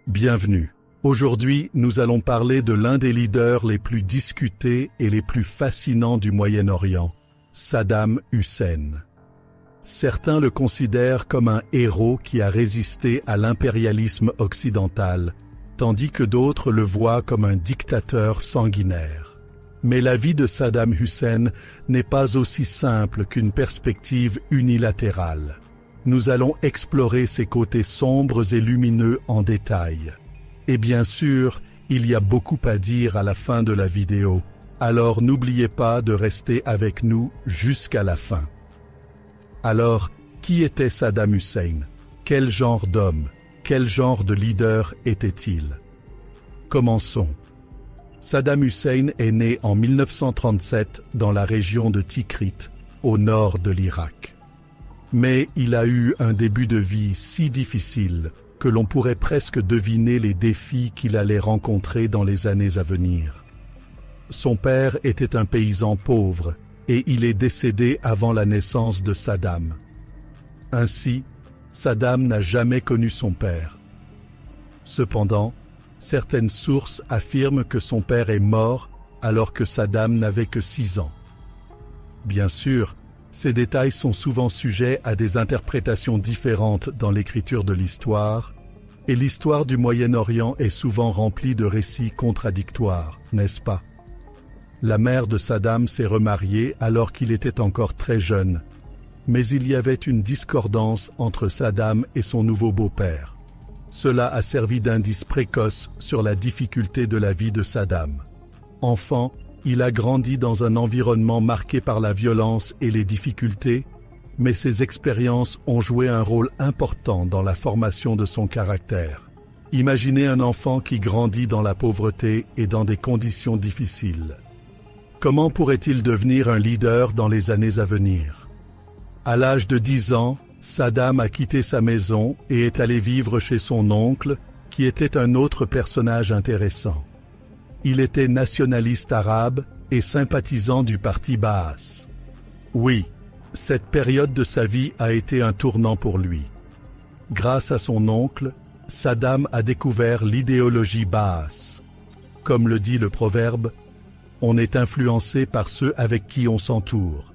Bienvenue. Aujourd'hui, nous allons parler de l'un des leaders les plus discutés et les plus fascinants du Moyen-Orient, Saddam Hussein. Certains le considèrent comme un héros qui a résisté à l'impérialisme occidental, tandis que d'autres le voient comme un dictateur sanguinaire. Mais la vie de Saddam Hussein n'est pas aussi simple qu'une perspective unilatérale. Nous allons explorer ses côtés sombres et lumineux en détail. Et bien sûr, il y a beaucoup à dire à la fin de la vidéo, alors n'oubliez pas de rester avec nous jusqu'à la fin. Alors, qui était Saddam Hussein? Quel genre d'homme, quel genre de leader était-il? Commençons. Saddam Hussein est né en 1937 dans la région de Tikrit, au nord de l'Irak. Mais il a eu un début de vie si difficile que l'on pourrait presque deviner les défis qu'il allait rencontrer dans les années à venir. Son père était un paysan pauvre et il est décédé avant la naissance de Saddam. Ainsi, Saddam n'a jamais connu son père. Cependant, certaines sources affirment que son père est mort alors que Saddam n'avait que 6 ans. Bien sûr, ces détails sont souvent sujets à des interprétations différentes dans l'écriture de l'histoire, et l'histoire du Moyen-Orient est souvent remplie de récits contradictoires, n'est-ce pas? La mère de Saddam s'est remariée alors qu'il était encore très jeune, mais il y avait une discordance entre Saddam et son nouveau beau-père. Cela a servi d'indice précoce sur la difficulté de la vie de Saddam. Enfant, il a grandi dans un environnement marqué par la violence et les difficultés, mais ces expériences ont joué un rôle important dans la formation de son caractère. Imaginez un enfant qui grandit dans la pauvreté et dans des conditions difficiles. Comment pourrait-il devenir un leader dans les années à venir? À l'âge de 10 ans, Saddam a quitté sa maison et est allé vivre chez son oncle, qui était un autre personnage intéressant. Il était nationaliste arabe et sympathisant du parti Baas. Oui, cette période de sa vie a été un tournant pour lui. Grâce à son oncle, Saddam a découvert l'idéologie Baas. Comme le dit le proverbe, on est influencé par ceux avec qui on s'entoure.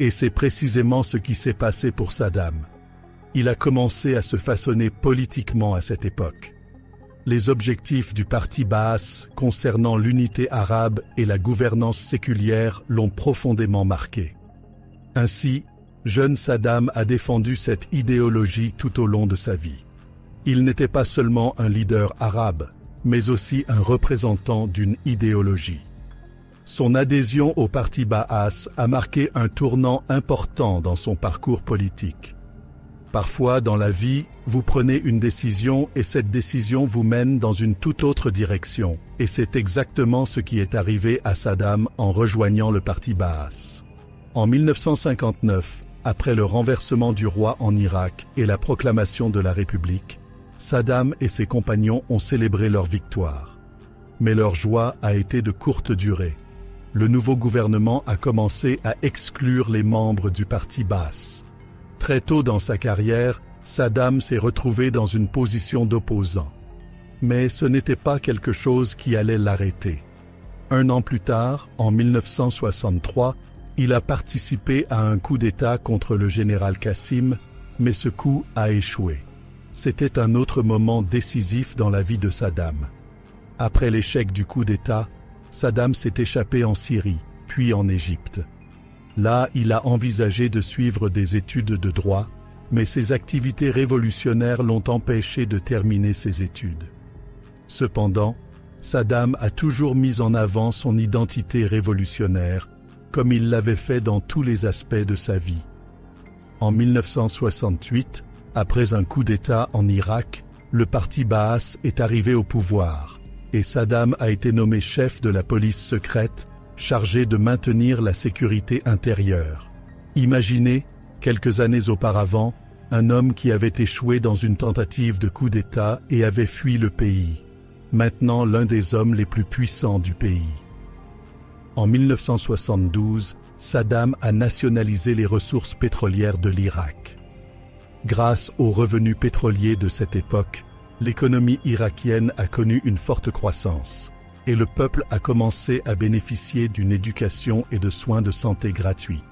Et c'est précisément ce qui s'est passé pour Saddam. Il a commencé à se façonner politiquement à cette époque. Les objectifs du parti Baas concernant l'unité arabe et la gouvernance séculière l'ont profondément marqué. Ainsi, jeune Saddam a défendu cette idéologie tout au long de sa vie. Il n'était pas seulement un leader arabe, mais aussi un représentant d'une idéologie. Son adhésion au parti Baas a marqué un tournant important dans son parcours politique. Parfois, dans la vie, vous prenez une décision et cette décision vous mène dans une toute autre direction. Et c'est exactement ce qui est arrivé à Saddam en rejoignant le parti Baas. En 1959, après le renversement du roi en Irak et la proclamation de la République, Saddam et ses compagnons ont célébré leur victoire. Mais leur joie a été de courte durée. Le nouveau gouvernement a commencé à exclure les membres du parti Baas. Très tôt dans sa carrière, Saddam s'est retrouvé dans une position d'opposant. Mais ce n'était pas quelque chose qui allait l'arrêter. Un an plus tard, en 1963, il a participé à un coup d'État contre le général Qassim, mais ce coup a échoué. C'était un autre moment décisif dans la vie de Saddam. Après l'échec du coup d'État, Saddam s'est échappé en Syrie, puis en Égypte. Là, il a envisagé de suivre des études de droit, mais ses activités révolutionnaires l'ont empêché de terminer ses études. Cependant, Saddam a toujours mis en avant son identité révolutionnaire, comme il l'avait fait dans tous les aspects de sa vie. En 1968, après un coup d'État en Irak, le parti Baas est arrivé au pouvoir, et Saddam a été nommé chef de la police secrète, chargé de maintenir la sécurité intérieure. Imaginez, quelques années auparavant, un homme qui avait échoué dans une tentative de coup d'État et avait fui le pays. Maintenant l'un des hommes les plus puissants du pays. En 1972, Saddam a nationalisé les ressources pétrolières de l'Irak. Grâce aux revenus pétroliers de cette époque, l'économie irakienne a connu une forte croissance et le peuple a commencé à bénéficier d'une éducation et de soins de santé gratuits.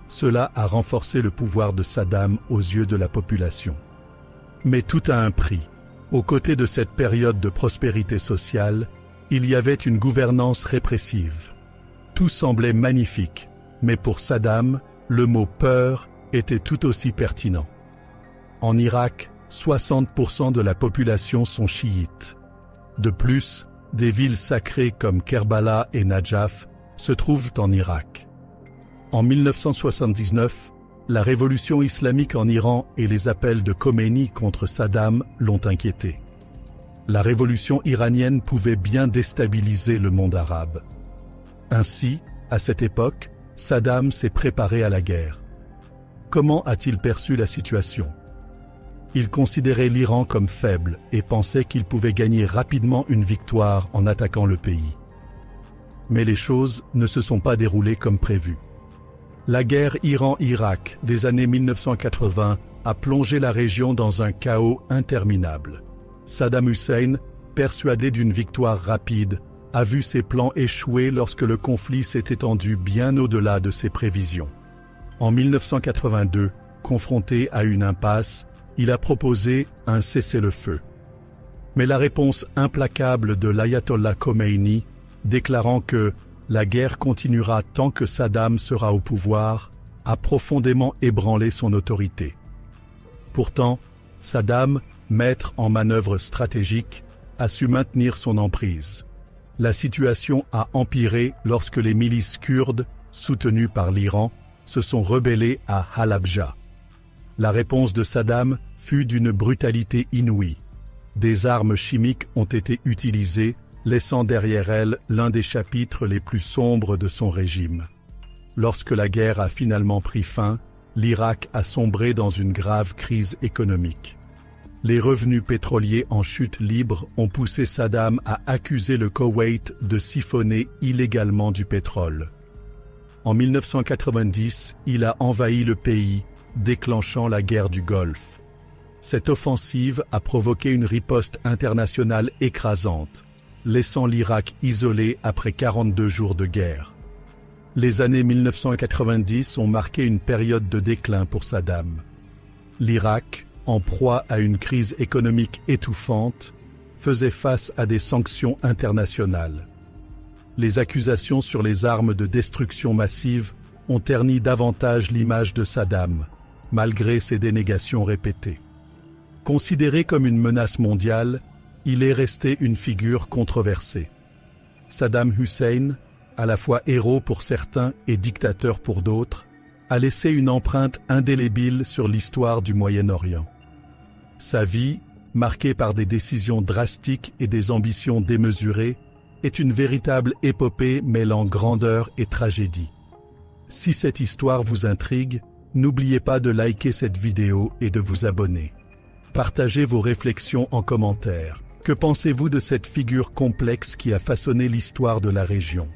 Cela a renforcé le pouvoir de Saddam aux yeux de la population. Mais tout a un prix. Aux côtés de cette période de prospérité sociale, il y avait une gouvernance répressive. Tout semblait magnifique, mais pour Saddam, le mot « peur » était tout aussi pertinent. En Irak, 60% de la population sont chiites. De plus, des villes sacrées comme Kerbala et Najaf se trouvent en Irak. En 1979, la révolution islamique en Iran et les appels de Khomeini contre Saddam l'ont inquiété. La révolution iranienne pouvait bien déstabiliser le monde arabe. Ainsi, à cette époque, Saddam s'est préparé à la guerre. Comment a-t-il perçu la situation ? Il considérait l'Iran comme faible et pensait qu'il pouvait gagner rapidement une victoire en attaquant le pays. Mais les choses ne se sont pas déroulées comme prévu. La guerre Iran-Irak des années 1980 a plongé la région dans un chaos interminable. Saddam Hussein, persuadé d'une victoire rapide, a vu ses plans échouer lorsque le conflit s'est étendu bien au-delà de ses prévisions. En 1982, confronté à une impasse, il a proposé un cessez-le-feu. Mais la réponse implacable de l'ayatollah Khomeini, déclarant que la guerre continuera tant que Saddam sera au pouvoir, a profondément ébranlé son autorité. Pourtant, Saddam, maître en manœuvres stratégiques, a su maintenir son emprise. La situation a empiré lorsque les milices kurdes, soutenues par l'Iran, se sont rebellées à Halabja. La réponse de Saddam fut d'une brutalité inouïe. Des armes chimiques ont été utilisées, laissant derrière elles l'un des chapitres les plus sombres de son régime. Lorsque la guerre a finalement pris fin, l'Irak a sombré dans une grave crise économique. Les revenus pétroliers en chute libre ont poussé Saddam à accuser le Koweït de siphonner illégalement du pétrole. En 1990, il a envahi le pays, déclenchant la guerre du Golfe. Cette offensive a provoqué une riposte internationale écrasante, laissant l'Irak isolé après 42 jours de guerre. Les années 1990 ont marqué une période de déclin pour Saddam. L'Irak, en proie à une crise économique étouffante, faisait face à des sanctions internationales. Les accusations sur les armes de destruction massive ont terni davantage l'image de Saddam, malgré ses dénégations répétées. Considéré comme une menace mondiale, il est resté une figure controversée. Saddam Hussein, à la fois héros pour certains et dictateur pour d'autres, a laissé une empreinte indélébile sur l'histoire du Moyen-Orient. Sa vie, marquée par des décisions drastiques et des ambitions démesurées, est une véritable épopée mêlant grandeur et tragédie. Si cette histoire vous intrigue, n'oubliez pas de liker cette vidéo et de vous abonner. Partagez vos réflexions en commentaire. Que pensez-vous de cette figure complexe qui a façonné l'histoire de la région ?